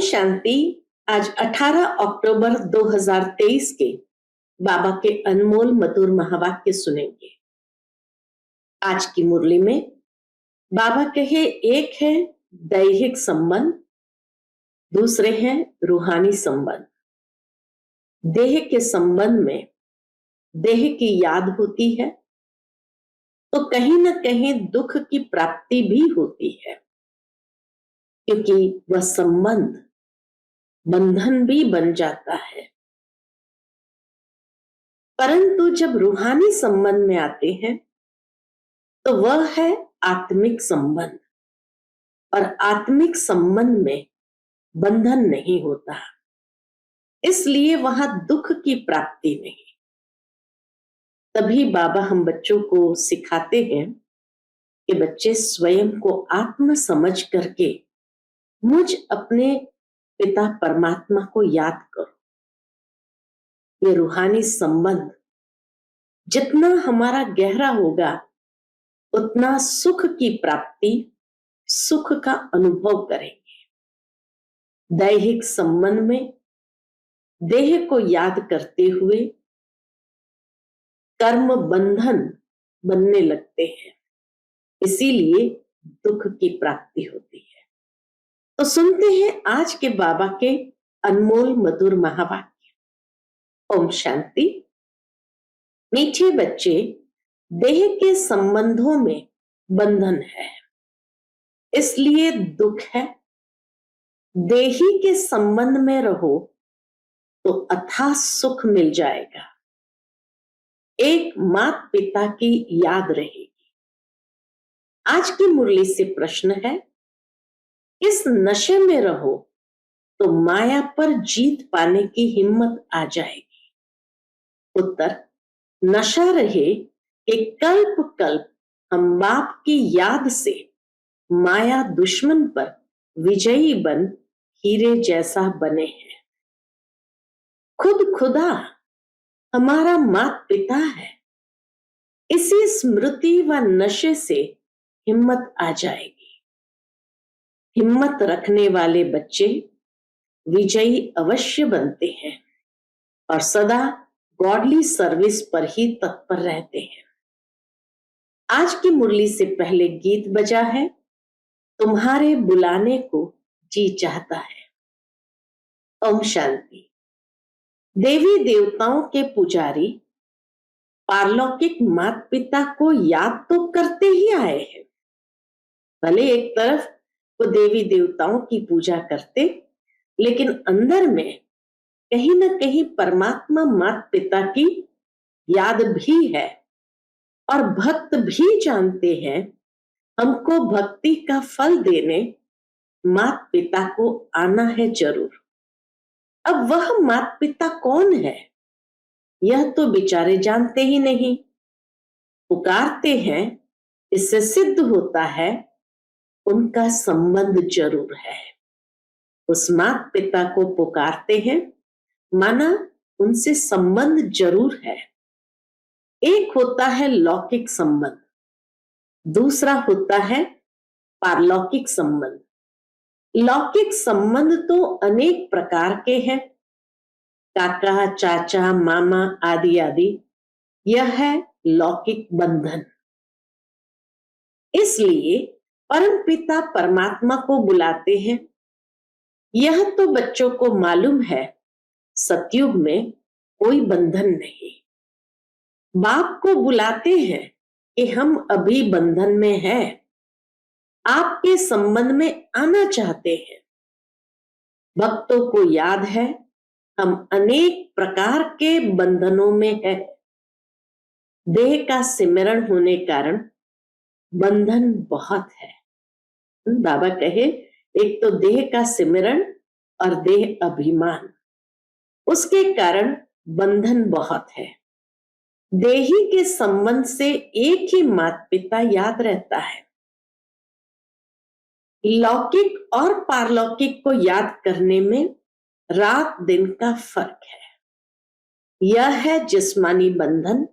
शांति। आज 18 अक्टूबर 2023 के बाबा के अनमोल मधुर महावाक्य सुनेंगे। आज की मुरली में बाबा कहे, एक है दैहिक संबंध, दूसरे हैं रूहानी संबंध। देह के संबंध में देह की याद होती है तो कहीं ना कहीं दुख की प्राप्ति भी होती है, क्योंकि वह संबंध बंधन भी बन जाता है। परंतु जब रूहानी संबंध में आते हैं तो वह है आत्मिक संबंध, और आत्मिक संबंध में बंधन नहीं होता, इसलिए वहां दुख की प्राप्ति नहीं। तभी बाबा हम बच्चों को सिखाते हैं कि बच्चे स्वयं को आत्म समझ करके मुझ अपने पिता परमात्मा को याद करो। ये रूहानी संबंध जितना हमारा गहरा होगा उतना सुख की प्राप्ति, सुख का अनुभव करेंगे। दैहिक संबंध में देह को याद करते हुए कर्म बंधन बनने लगते हैं, इसीलिए दुख की प्राप्ति होती है। तो सुनते हैं आज के बाबा के अनमोल मधुर महावाक्य। ओम शांति। मीठे बच्चे, देह के संबंधों में बंधन है, इसलिए दुख है। देही के संबंध में रहो तो अथाह सुख मिल जाएगा। एक माता पिता की याद रहेगी। आज की मुरली से प्रश्न है, इस नशे में रहो तो माया पर जीत पाने की हिम्मत आ जाएगी। उत्तर, नशा रहे कि कल्प कल्प हम बाप की याद से माया दुश्मन पर विजयी बन हीरे जैसा बने हैं। खुद खुदा हमारा माता पिता है, इसी स्मृति व नशे से हिम्मत आ जाएगी। हिम्मत रखने वाले बच्चे विजयी अवश्य बनते हैं और सदा गॉडली सर्विस पर ही तत्पर रहते हैं। आज की मुरली से पहले गीत बजा है, तुम्हारे बुलाने को जी चाहता है। ओम शांति। देवी देवताओं के पुजारी पारलौकिक माता पिता को याद तो करते ही आए हैं। भले एक तरफ वो देवी देवताओं की पूजा करते, लेकिन अंदर में कहीं ना कहीं परमात्मा माता पिता की याद भी है, और भक्त भी जानते हैं हमको भक्ति का फल देने माता पिता को आना है जरूर। अब वह माता पिता कौन है यह तो बेचारे जानते ही नहीं। पुकारते हैं, इससे सिद्ध होता है उनका संबंध जरूर है। उस माता पिता को पुकारते हैं माना उनसे संबंध जरूर है। एक होता है लौकिक संबंध, दूसरा होता है पारलौकिक संबंध। लौकिक संबंध तो अनेक प्रकार के हैं, काका, चाचा, मामा आदि आदि, यह है लौकिक बंधन। इसलिए परम पिता परमात्मा को बुलाते हैं। यह तो बच्चों को मालूम है, सतयुग में कोई बंधन नहीं। बाप को बुलाते हैं कि हम अभी बंधन में हैं, आपके संबंध में आना चाहते हैं। भक्तों को याद है हम अनेक प्रकार के बंधनों में हैं। देह का सिमरण होने कारण बंधन बहुत है। बाबा कहे, एक तो देह का सिमरण और देह अभिमान, उसके कारण बंधन बहुत है। देही के संबंध से एक ही माता पिता याद रहता है। लौकिक और पारलौकिक को याद करने में रात दिन का फर्क है। यह है जिस्मानी बंधन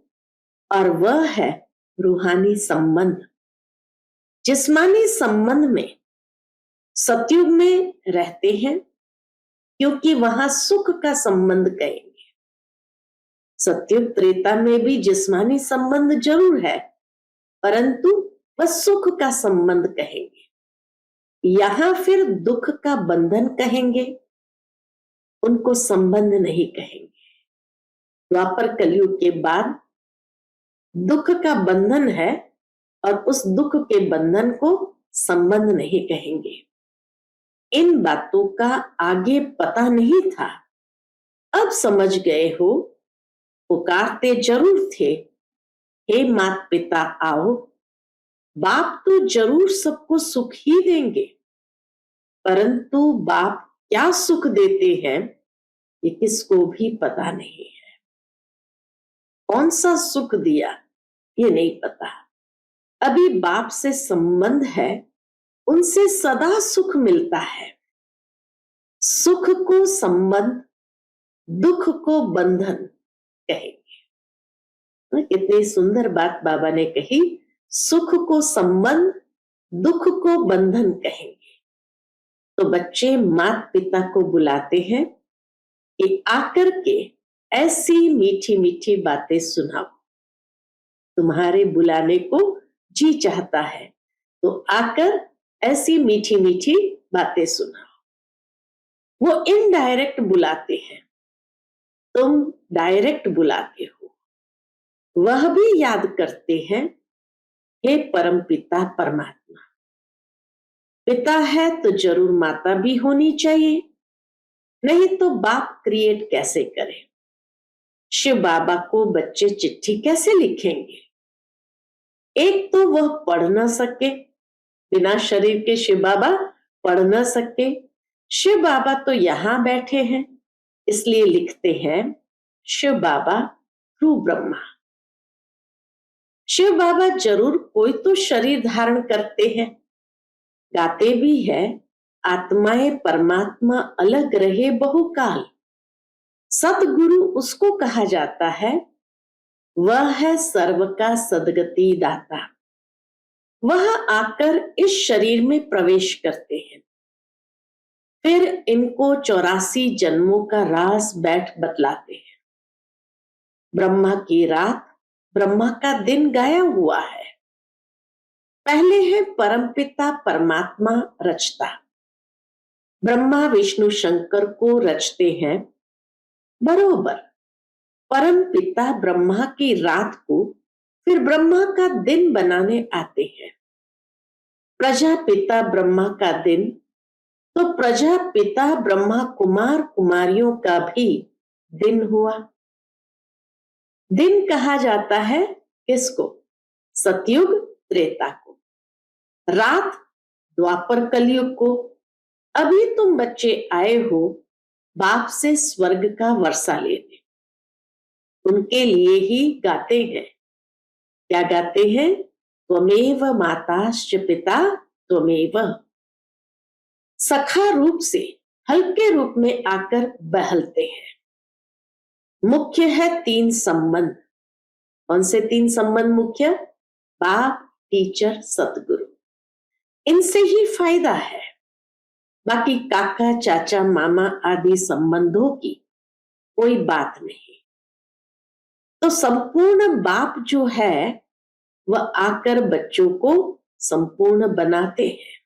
और वह है रूहानी संबंध। जिस्मानी संबंध में सतयुग में रहते हैं क्योंकि वहां सुख का संबंध कहेंगे। सत्युग त्रेता में भी जिस्मानी संबंध जरूर है, परंतु वह सुख का संबंध कहेंगे। यहां फिर दुख का बंधन कहेंगे, उनको संबंध नहीं कहेंगे। द्वापर कलयुग के बाद दुख का बंधन है और उस दुख के बंधन को संबंध नहीं कहेंगे। इन बातों का आगे पता नहीं था, अब समझ गए हो। पुकारते जरूर थे, हे माता पिता आओ, बाप तो जरूर सबको सुख ही देंगे, परंतु बाप क्या सुख देते हैं ये किसको भी पता नहीं है। कौन सा सुख दिया ये नहीं पता। अभी बाप से संबंध है, उनसे सदा सुख मिलता है। सुख को संबंध, दुख को बंधन कहेंगे। कितनी सुंदर बात बाबा ने कही, सुख को संबंध, दुख को बंधन कहेंगे। तो बच्चे माता पिता को बुलाते हैं कि आकर के ऐसी मीठी मीठी बातें सुनाओ। तुम्हारे बुलाने को जी चाहता है, तो आकर ऐसी मीठी मीठी बातें सुनाओ। वो इनडायरेक्ट बुलाते हैं, तुम डायरेक्ट बुलाते हो। वह भी याद करते हैं, हे परम पिता परमात्मा। पिता है तो जरूर माता भी होनी चाहिए, नहीं तो बाप क्रिएट कैसे करे। शिव बाबा को बच्चे चिट्ठी कैसे लिखेंगे। एक तो वह पढ़ ना सके, बिना शरीर के शिव बाबा पढ़ ना सके। शिव बाबा तो यहां बैठे हैं, इसलिए लिखते हैं शिव बाबा थ्रू ब्रह्मा। शिव बाबा जरूर कोई तो शरीर धारण करते हैं, गाते भी है, आत्माएं परमात्मा अलग रहे बहुकाल। सतगुरु उसको कहा जाता है, वह है सर्व का सदगति दाता। वह आकर इस शरीर में प्रवेश करते हैं, फिर इनको 84 जन्मों का राज बैठ बतलाते हैं। ब्रह्मा की रात, ब्रह्मा का दिन गाया हुआ है। पहले है परमपिता परमात्मा रचता। ब्रह्मा विष्णु शंकर को रचते हैं, बरोबर परम पिता ब्रह्मा की रात को फिर ब्रह्मा का दिन बनाने आते हैं। प्रजापिता ब्रह्मा का दिन, तो प्रजापिता ब्रह्मा कुमार कुमारियों का भी दिन हुआ। दिन कहा जाता है किसको? सतयुग त्रेता को। रात द्वापर कलयुग को। अभी तुम बच्चे आए हो बाप से स्वर्ग का वर्षा लेने, उनके लिए ही गाते हैं। क्या गाते हैं? त्वमेव माताश्च पिता त्वमेव। सखा रूप से हल्के रूप में आकर बहलते हैं। मुख्य है 3 संबंध। कौन से 3 संबंध मुख्य? बाप, टीचर, सतगुरु। इनसे ही फायदा है, बाकी काका चाचा मामा आदि संबंधों की कोई बात नहीं। तो संपूर्ण बाप जो है वह आकर बच्चों को संपूर्ण बनाते हैं।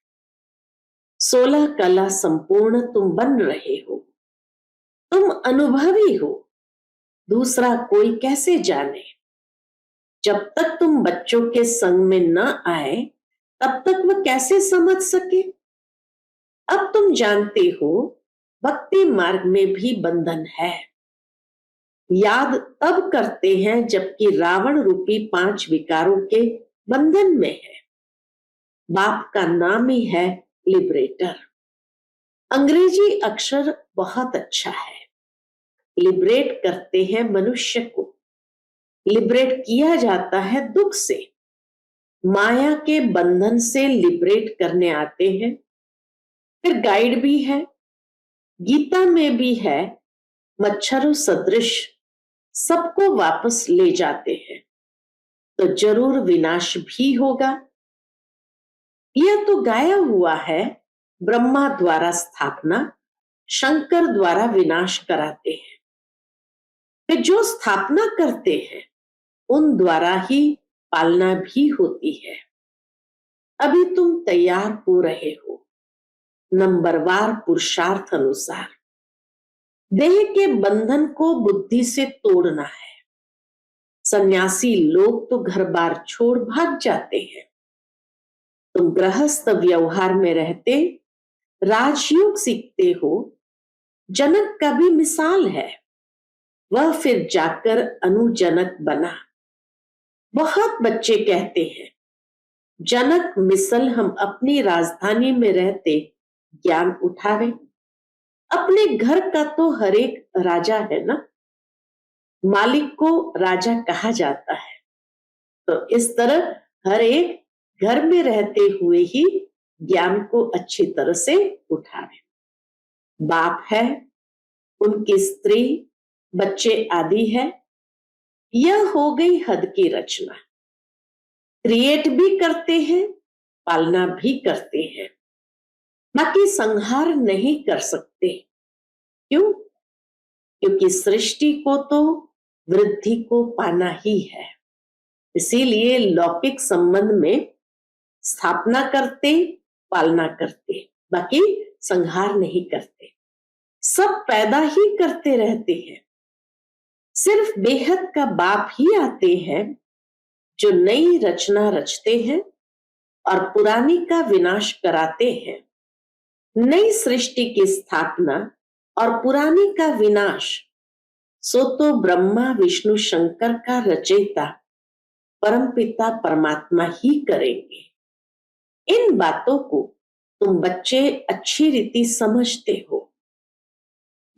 16 कला संपूर्ण तुम बन रहे हो, तुम अनुभवी हो, दूसरा कोई कैसे जाने। जब तक तुम बच्चों के संग में न आए तब तक वह कैसे समझ सके। अब तुम जानते हो भक्ति मार्ग में भी बंधन है। याद तब करते हैं जबकि रावण रूपी 5 विकारों के बंधन में है। बाप का नाम ही है लिबरेटर। अंग्रेजी अक्षर बहुत अच्छा है। लिबरेट करते हैं मनुष्य को। लिबरेट किया जाता है दुख से, माया के बंधन से लिबरेट करने आते हैं। फिर गाइड भी है, गीता में भी है, मच्छरों सदृश सबको वापस ले जाते हैं, तो जरूर विनाश भी होगा। यह तो गाया हुआ है ब्रह्मा द्वारा स्थापना शंकर द्वारा विनाश कराते हैं, फिर जो स्थापना करते हैं उन द्वारा ही पालना भी होती है। अभी तुम तैयार हो रहे हो नंबरवार पुरुषार्थ अनुसार। देह के बंधन को बुद्धि से तोड़ना है। सन्यासी लोग तो घर बार छोड़ भाग जाते हैं। तुम गृहस्थ व्यवहार में रहते राजयोग सीखते हो। जनक का भी मिसाल है, वह फिर जाकर अनुजनक बना। बहुत बच्चे कहते हैं जनक मिसल हम अपनी राजधानी में रहते ज्ञान उठावे। अपने घर का तो हर एक राजा है ना, मालिक को राजा कहा जाता है। तो इस तरह हर एक घर में रहते हुए ही ज्ञान को अच्छी तरह से उठावे। बाप है, उनकी स्त्री, बच्चे आदि है। यह हो गई हद की रचना। क्रिएट भी करते हैं, पालना भी करते हैं, बाकी संहार नहीं कर सकते। क्यों? क्योंकि सृष्टि को तो वृद्धि को पाना ही है। इसीलिए लौकिक संबंध में स्थापना करते, पालना करते, बाकी संहार नहीं करते। सब पैदा ही करते रहते हैं। सिर्फ बेहद का बाप ही आते हैं जो नई रचना रचते हैं और पुरानी का विनाश कराते हैं। नई सृष्टि की स्थापना और पुरानी का विनाश सो तो ब्रह्मा विष्णु शंकर का रचयिता परमपिता परमात्मा ही करेंगे। इन बातों को तुम बच्चे अच्छी रीति समझते हो।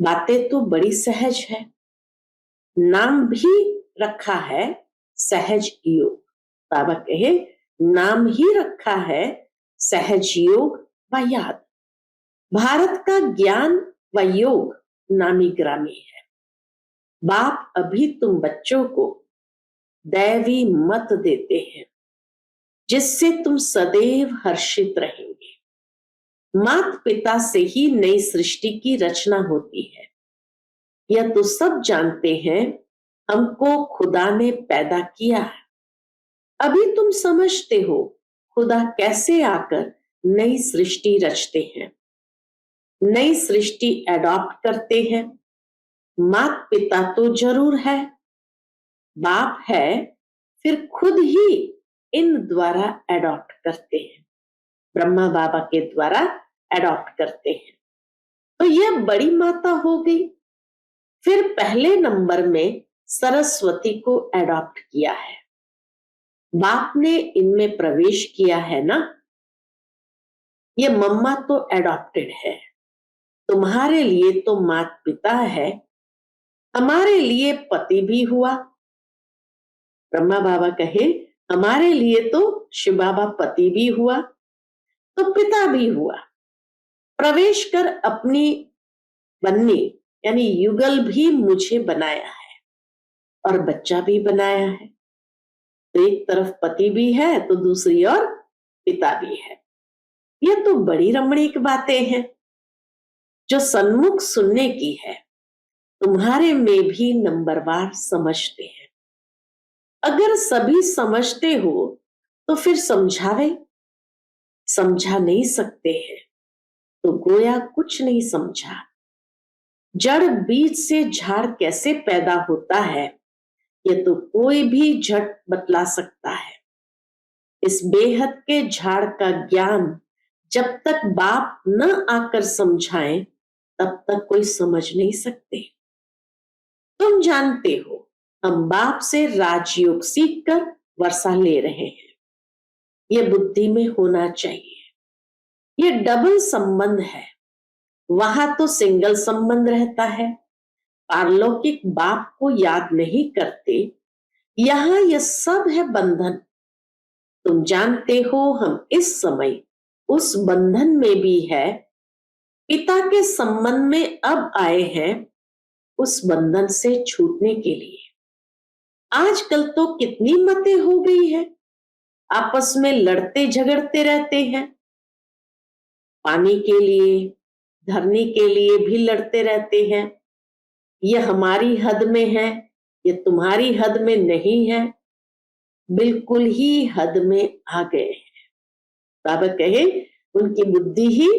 बातें तो बड़ी सहज है। नाम भी रखा है सहज योग। बाबा कहे नाम ही रखा है सहज योग व याद। भारत का ज्ञान व योग नामी ग्रामी है। बाप अभी तुम बच्चों को दैवी मत देते हैं जिससे तुम सदैव हर्षित रहेंगे। माता पिता से ही नई सृष्टि की रचना होती है। यह तो सब जानते हैं, हमको खुदा ने पैदा किया है। अभी तुम समझते हो खुदा कैसे आकर नई सृष्टि रचते हैं, नई सृष्टि एडॉप्ट करते हैं। माता पिता तो जरूर है, बाप है, फिर खुद ही इन द्वारा एडॉप्ट करते हैं। ब्रह्मा बाबा के द्वारा एडॉप्ट करते हैं। तो यह बड़ी माता हो गई। फिर पहले नंबर में सरस्वती को एडॉप्ट किया है। बाप ने इनमें प्रवेश किया है ना। ये मम्मा तो एडॉप्टेड है, तुम्हारे लिए तो माता पिता है, हमारे लिए पति भी हुआ। ब्रह्मा बाबा कहे हमारे लिए तो शिव बाबा पति भी हुआ, तो पिता भी हुआ। प्रवेश कर अपनी बननी यानी युगल भी मुझे बनाया है और बच्चा भी बनाया है। तो एक तरफ पति भी है तो दूसरी ओर पिता भी है। यह तो बड़ी रमणीक बातें हैं जो सन्मुख सुनने की है। तुम्हारे में भी नंबरवार समझते हैं। अगर सभी समझते हो तो फिर समझावे। समझा नहीं सकते हैं तो गोया कुछ नहीं समझा। जड़ बीज से झाड़ कैसे पैदा होता है ये तो कोई भी झट बतला सकता है। इस बेहद के झाड़ का ज्ञान जब तक बाप न आकर समझाएं तब तक कोई समझ नहीं सकते। तुम जानते हो हम बाप से राजयोग सीखकर वर्षा ले रहे हैं। ये बुद्धि में होना चाहिए। ये डबल संबंध है। वहां तो सिंगल संबंध रहता है, पारलौकिक बाप को याद नहीं करते। यहां यह सब है बंधन। तुम जानते हो हम इस समय उस बंधन में भी है। पिता के संबंध में अब आए हैं उस बंधन से छूटने के लिए। आजकल तो कितनी मतें हो गई है, आपस में लड़ते झगड़ते रहते हैं पानी के लिए, धरनी के लिए भी लड़ते रहते हैं। ये हमारी हद में है, ये तुम्हारी हद में नहीं है, बिल्कुल ही हद में आ गए हैं। बाबा कहे उनकी बुद्धि ही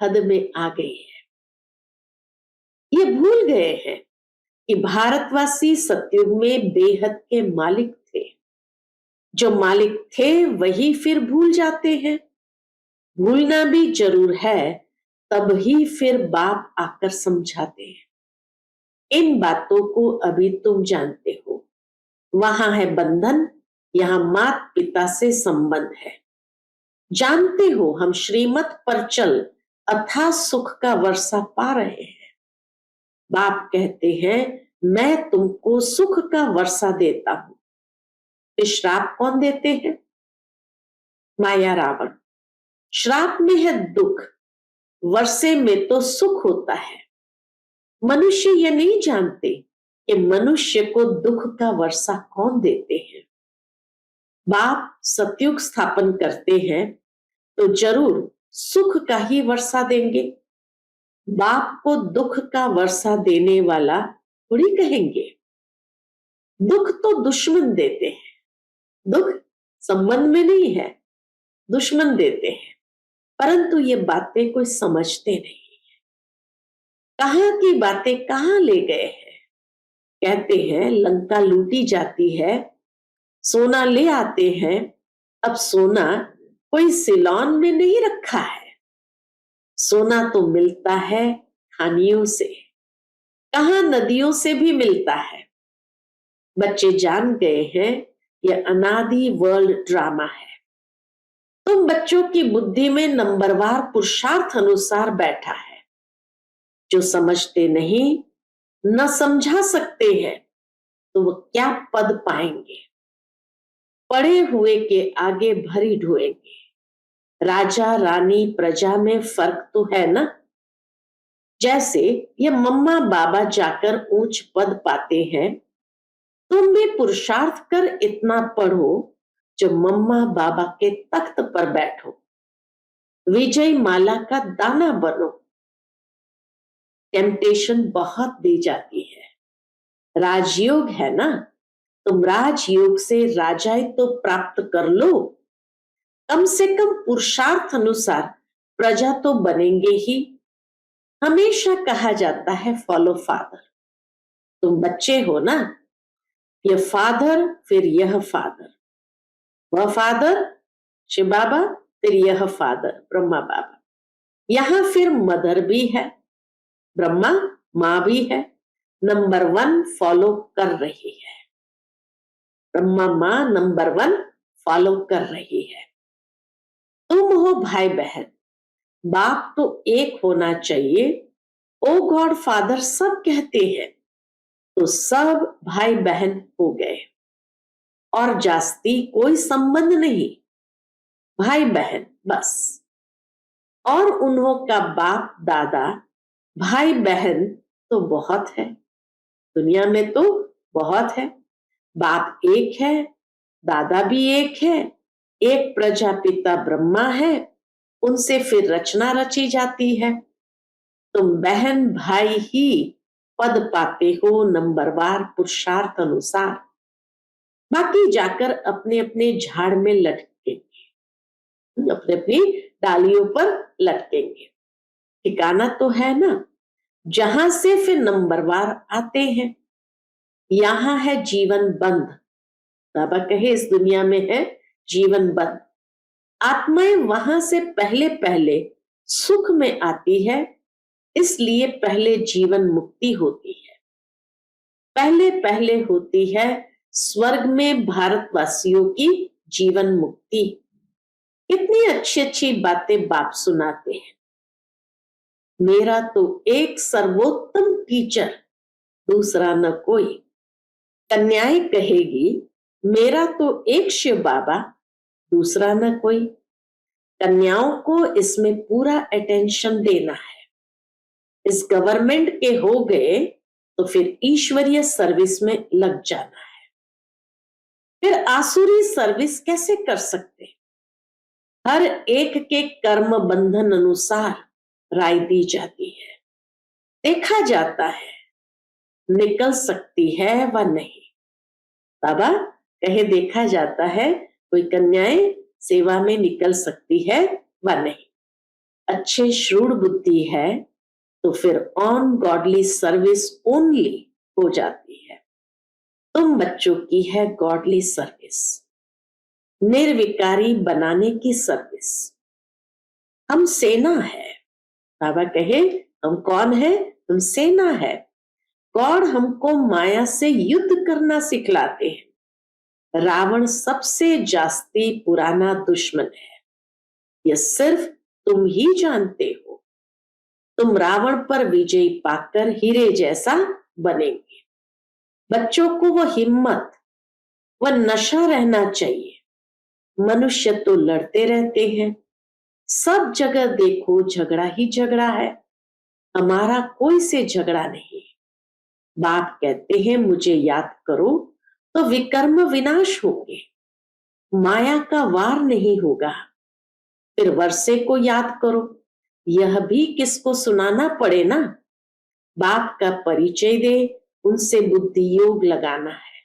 हद में आ गई है। ये भूल गए हैं कि भारतवासी सतयुग में बेहद के मालिक थे। जो मालिक थे वही फिर भूल जाते हैं। भूलना भी जरूर है, तब ही फिर बाप आकर समझाते हैं। इन बातों को अभी तुम जानते हो। वहां है बंधन, यहां मात पिता से संबंध है। जानते हो हम श्रीमत पर चल अथाह सुख का वर्षा पा रहे हैं। बाप कहते हैं मैं तुमको सुख का वर्षा देता हूं। तो श्राप कौन देते हैं? माया रावण। श्राप में है दुख, वर्षे में तो सुख होता है। मनुष्य ये नहीं जानते कि मनुष्य को दुख का वर्षा कौन देते हैं। बाप सतयुग स्थापन करते हैं तो जरूर सुख का ही वर्षा देंगे। बाप को दुख का वर्षा देने वाला थोड़ी कहेंगे। दुख तो दुश्मन देते हैं, दुख संबंध में नहीं है, दुश्मन देते हैं। परंतु ये बातें कोई समझते नहीं। कहां की बातें कहां ले गए हैं। कहते हैं लंका लूटी जाती है, सोना ले आते हैं। अब सोना कोई सिलोन में नहीं रखा है, सोना तो मिलता है खानियों से, कहां नदियों से भी मिलता है। बच्चे जान गए हैं यह अनादि वर्ल्ड ड्रामा है। तुम बच्चों की बुद्धि में नंबरवार पुरुषार्थ अनुसार बैठा है। जो समझते नहीं, न समझा सकते हैं, तो वो क्या पद पाएंगे। पढ़े हुए के आगे भरी ढोएंगे। राजा रानी प्रजा में फर्क तो है ना। जैसे ये मम्मा बाबा जाकर ऊंच पद पाते हैं, तुम भी पुरुषार्थ कर इतना पढ़ो जो मम्मा बाबा के तख्त पर बैठो, विजय माला का दाना बनो। टेम्पटेशन बहुत दी जाती है। राजयोग है ना, तुम राजयोग से राजाई तो प्राप्त कर लो। कम से कम पुरुषार्थ अनुसार प्रजा तो बनेंगे ही। हमेशा कहा जाता है फॉलो फादर। तुम बच्चे हो ना, ये फादर फिर यह फादर, वह फादर शिव बाबा फिर यह फादर ब्रह्मा बाबा। यहां फिर मदर भी है, ब्रह्मा मां भी है। नंबर 1 फॉलो कर रही है, ब्रह्मा मां नंबर 1 फॉलो कर रही है। तुम हो भाई बहन, बाप तो एक होना चाहिए। ओ गॉड फादर सब कहते हैं, तो सब भाई बहन हो गए और जास्ती कोई संबंध नहीं, भाई बहन बस। और उन्हों का बाप दादा भाई बहन तो बहुत है, दुनिया में तो बहुत है। बाप एक है, दादा भी एक है, एक प्रजापिता ब्रह्मा है, उनसे फिर रचना रची जाती है। तुम बहन भाई ही पद पाते हो नंबरवार पुरुषार्थ अनुसार। बाकी जाकर अपने अपने झाड़ में लटकेंगे, अपने अपनी डालियों पर लटकेंगे। ठिकाना तो है ना, जहां से फिर नंबरवार आते हैं। यहां है जीवन बंद। बाबा कहे इस दुनिया में है जीवन बंद। आत्माएं वहां से पहले पहले सुख में आती है, इसलिए पहले जीवन मुक्ति होती है। पहले पहले होती है स्वर्ग में भारतवासियों की जीवन मुक्ति। कितनी अच्छी अच्छी बातें बाप सुनाते हैं। मेरा तो एक सर्वोत्तम टीचर, दूसरा न कोई। कन्याएं कहेगी मेरा तो एक शिव बाबा, दूसरा न कोई। कन्याओं को इसमें पूरा अटेंशन देना है। इस गवर्नमेंट के हो गए तो फिर ईश्वरीय सर्विस में लग जाना है। फिर आसुरी सर्विस कैसे कर सकते? हर एक के कर्म बंधन अनुसार राय दी जाती है, देखा जाता है निकल सकती है व नहीं। बाबा कहे देखा जाता है कोई कन्याएं सेवा में निकल सकती है व नहीं। अच्छे श्रूड़ बुद्धि है तो फिर ऑन गॉडली सर्विस ओनली हो जाती है। तुम बच्चों की है गॉडली सर्विस, निर्विकारी बनाने की सर्विस। हम सेना है। बाबा कहे हम कौन है? हम सेना है। गॉड हमको माया से युद्ध करना सिखलाते हैं। रावण सबसे जास्ती पुराना दुश्मन है, यह सिर्फ तुम ही जानते हो। तुम रावण पर विजय पाकर हीरे जैसा बनेंगे। बच्चों को वो हिम्मत व नशा रहना चाहिए। मनुष्य तो लड़ते रहते हैं, सब जगह देखो झगड़ा ही झगड़ा है। हमारा कोई से झगड़ा नहीं। बाप कहते हैं मुझे याद करो तो विकर्म विनाश होंगे, माया का वार नहीं होगा। फिर वर्षे को याद करो, यह भी किसको सुनाना पड़े ना। बाप का परिचय दे, उनसे बुद्धि योग लगाना है।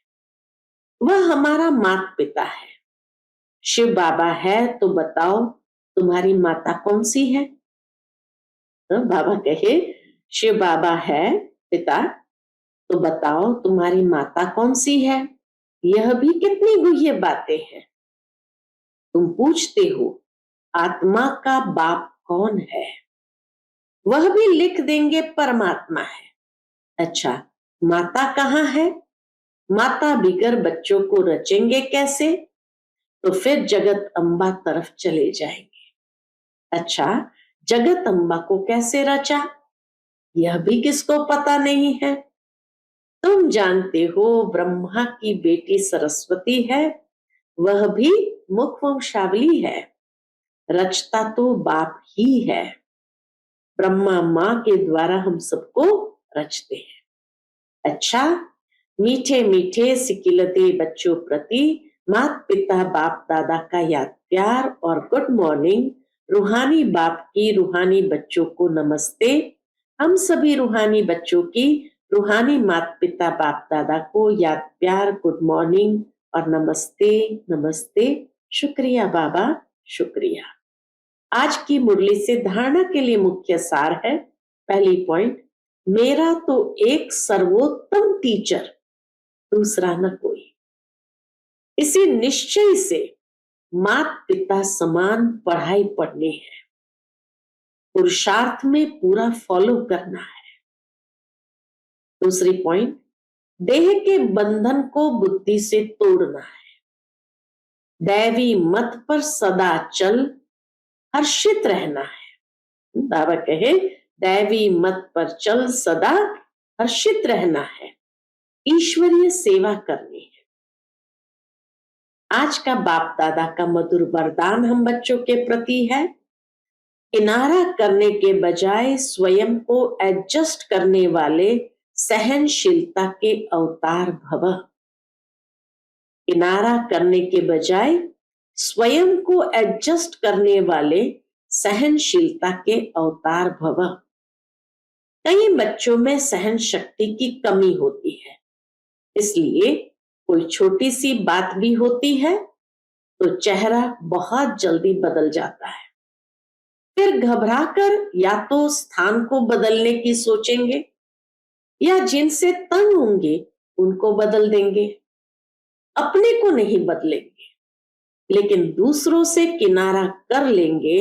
वह हमारा माता पिता है। शिव बाबा है तो बताओ तुम्हारी माता कौन सी है? तो बाबा कहे शिव बाबा है पिता तो बताओ तुम्हारी माता कौन सी है? यह भी कितनी गुह्य बातें हैं। तुम पूछते हो आत्मा का बाप कौन है? वह भी लिख देंगे परमात्मा है। अच्छा, माता कहाँ है? माता बिगर बच्चों को रचेंगे कैसे? तो फिर जगत अम्बा तरफ चले जाएंगे। अच्छा, जगत अम्बा को कैसे रचा? यह भी किसको पता नहीं है। तुम जानते हो ब्रह्मा की बेटी सरस्वती है, वह भी मुख वंशावली है। रचता तो बाप ही है। ब्रह्मा माँ के द्वारा हम सबको रचते हैं। अच्छा, मीठे मीठे सिकिलते बच्चों प्रति माता पिता बाप दादा का याद प्यार और गुड मॉर्निंग। रूहानी बाप की रूहानी बच्चों को नमस्ते। हम सभी रूहानी बच्चों की रूहानी माता पिता बाप दादा को याद प्यार गुड मॉर्निंग और नमस्ते नमस्ते। शुक्रिया बाबा, शुक्रिया। आज की मुरली से धारणा के लिए मुख्य सार है। पहली पॉइंट, मेरा तो एक सर्वोत्तम टीचर, दूसरा न कोई। इसी निश्चय से माता पिता समान पढ़ाई पढ़नी है, पुरुषार्थ में पूरा फॉलो करना है। दूसरी पॉइंट, देह के बंधन को बुद्धि से तोड़ना है। दैवी मत पर सदा चल हर्षित रहना है। बाबा कहे दैवी मत पर चल सदा हर्षित रहना है, ईश्वरीय सेवा करनी है। आज का बाप दादा का मधुर वरदान हम बच्चों के प्रति है, किनारा करने के बजाय स्वयं को एडजस्ट करने वाले सहनशीलता के अवतार भव। किनारा करने के बजाय स्वयं को एडजस्ट करने वाले सहनशीलता के अवतार भव। कई बच्चों में सहन शक्ति की कमी होती है, इसलिए कोई छोटी सी बात भी होती है तो चेहरा बहुत जल्दी बदल जाता है। फिर घबराकर या तो स्थान को बदलने की सोचेंगे या जिनसे तंग होंगे उनको बदल देंगे। अपने को नहीं बदलेंगे, लेकिन दूसरों से किनारा कर लेंगे।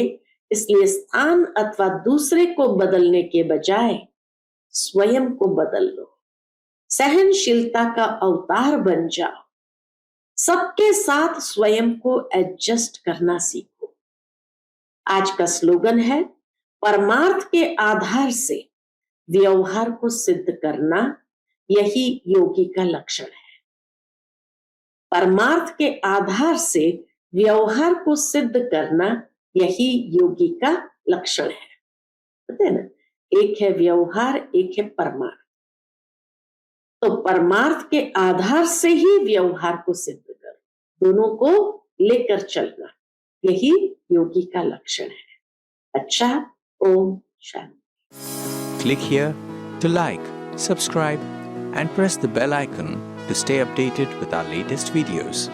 इसलिए स्थान अथवा दूसरे को बदलने के बजाय स्वयं को बदल लो, सहनशीलता का अवतार बन जाओ। सबके साथ स्वयं को एडजस्ट करना सीखो। आज का स्लोगन है, परमार्थ के आधार से व्यवहार को सिद्ध करना, यही योगी का लक्षण है। परमार्थ के आधार से व्यवहार को सिद्ध करना, यही योगी का लक्षण है। पता है ना, एक है व्यवहार, एक है परमार्थ। तो परमार्थ के आधार से ही व्यवहार को सिद्ध करो, दोनों को लेकर चलना, यही योगी का लक्षण है। अच्छा, Om Shanti. Click here to like, subscribe, and press the bell icon to stay updated with our latest videos.